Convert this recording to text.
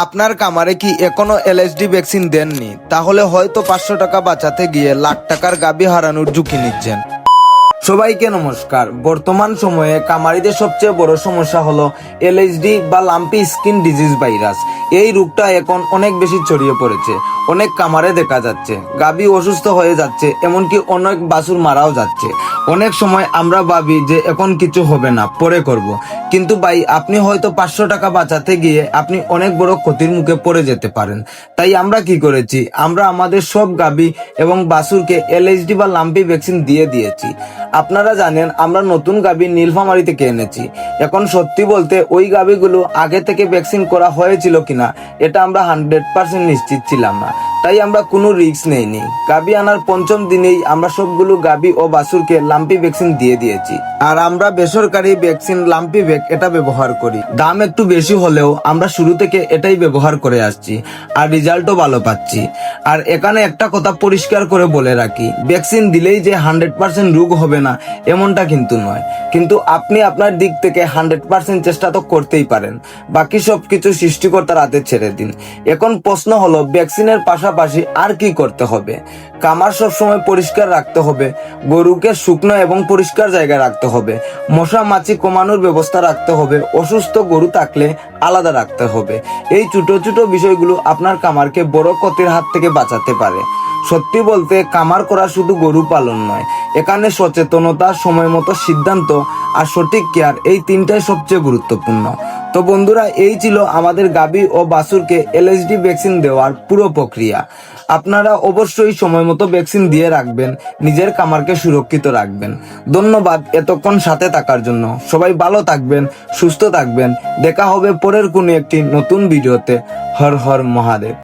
আপনার খামারে কি এখনো এলএসডি ভ্যাকসিন দেননি? তাহলে হয়তো 500 টাকা বাঁচাতে গিয়ে লাখ টাকার গাভী হারানোর ঝুঁকি নিচ্ছেন। সবাইকে নমস্কার। বর্তমান সময়ে খামারিদের সবচেয়ে বড় সমস্যা হলো এলএসডি বা লাম্পি স্কিন ডিজিজ ভাইরাস। এই রোগটা এখন অনেক বেশি ছড়িয়ে পড়েছে। অনেক খামারে দেখা যাচ্ছে গাভী অসুস্থ হয়ে যাচ্ছে, এমনকি অনেক বাছুর মারাও যাচ্ছে। অনেক সময় আমরা ভাবি যে এখন কিছু হবে না, পরে করব। কিন্তু ভাই, আপনি হয়তো 500 টাকা বাঁচাতে গিয়ে আপনি অনেক বড় ক্ষতির মুখে পড়ে যেতে পারেন। তাই আমরা কি করেছি, আমরা আমাদের সব গাভী এবং বাছুরকে এলএসডি বা লাম্পি ভ্যাকসিন দিয়ে দিয়েছি। আপনারা জানেন আমরা নতুন গাভী নীলফামারী থেকে এনেছি। এখন সত্যি বলতে ওই গাভীগুলো আগে থেকে ভ্যাকসিন করা হয়েছিল কিনা এটা আমরা 100% নিশ্চিত ছিলাম না। তাই আমরা কোনো রিস্ক নেইনি। গাভী আনার 5ম দিনেই আমরা সবগুলো গাভী ও বাছুরকে লাম্পি ভ্যাকসিন দিয়ে দিয়েছি। আর আমরা বেসরকারি ভ্যাকসিন লাম্পি ভ্যাক এটা ব্যবহার করি। দাম একটু বেশি হলেও আমরা শুরু থেকে এটাই ব্যবহার করে আসছি, আর রেজাল্টও ভালো পাচ্ছি। আর এখানে একটা কথা পরিষ্কার করে বলে রাখি, ভ্যাকসিন দিলেই যে 100% রোগ হবে না এমনটা কিন্তু নয়। কিন্তু আপনি আপনার দিক থেকে 100% চেষ্টা তো করতেই পারেন। বাকি সবকিছু সৃষ্টিকর্তার হাতে ছেড়ে দিন। এখন প্রশ্ন হলো, ভ্যাকসিনের পাশাপাশি আর কি করতে হবে? খামার সবসময় পরিষ্কার রাখতে হবে, গরুকে শুকনো এবং পরিষ্কার জায়গায় রাখতে হবে, মশা মাছি কমানোর ব্যবস্থা রাখতে হবে, অসুস্থ গরু থাকলে আলাদা রাখতে হবে। এই ছোট ছোট বিষয়গুলো আপনার খামারকে বড় ক্ষতির হাত থেকে বাঁচাতে পারে। সত্যি বলতে খামার করা শুধু গরু পালন নয়, এখানে সচেতনতা, সময় মতো সিদ্ধান্ত আর সঠিক কেয়ার, এই তিনটাই সবচেয়ে গুরুত্বপূর্ণ। তো বন্ধুরা, এই ছিল আমাদের গাভী ও বাছুরকে এলএসডি ভ্যাকসিন দেওয়ার পুরো প্রক্রিয়া। আপনারা অবশ্যই সময় মতো ভ্যাকসিন দিয়ে রাখবেন, নিজের খামারকে সুরক্ষিত রাখবেন। ধন্যবাদ এতক্ষণ সাথে থাকার জন্য। সবাই ভালো থাকবেন, সুস্থ থাকবেন। দেখা হবে পরের কোনো একটি নতুন ভিডিওতে। হর হর মহাদেব।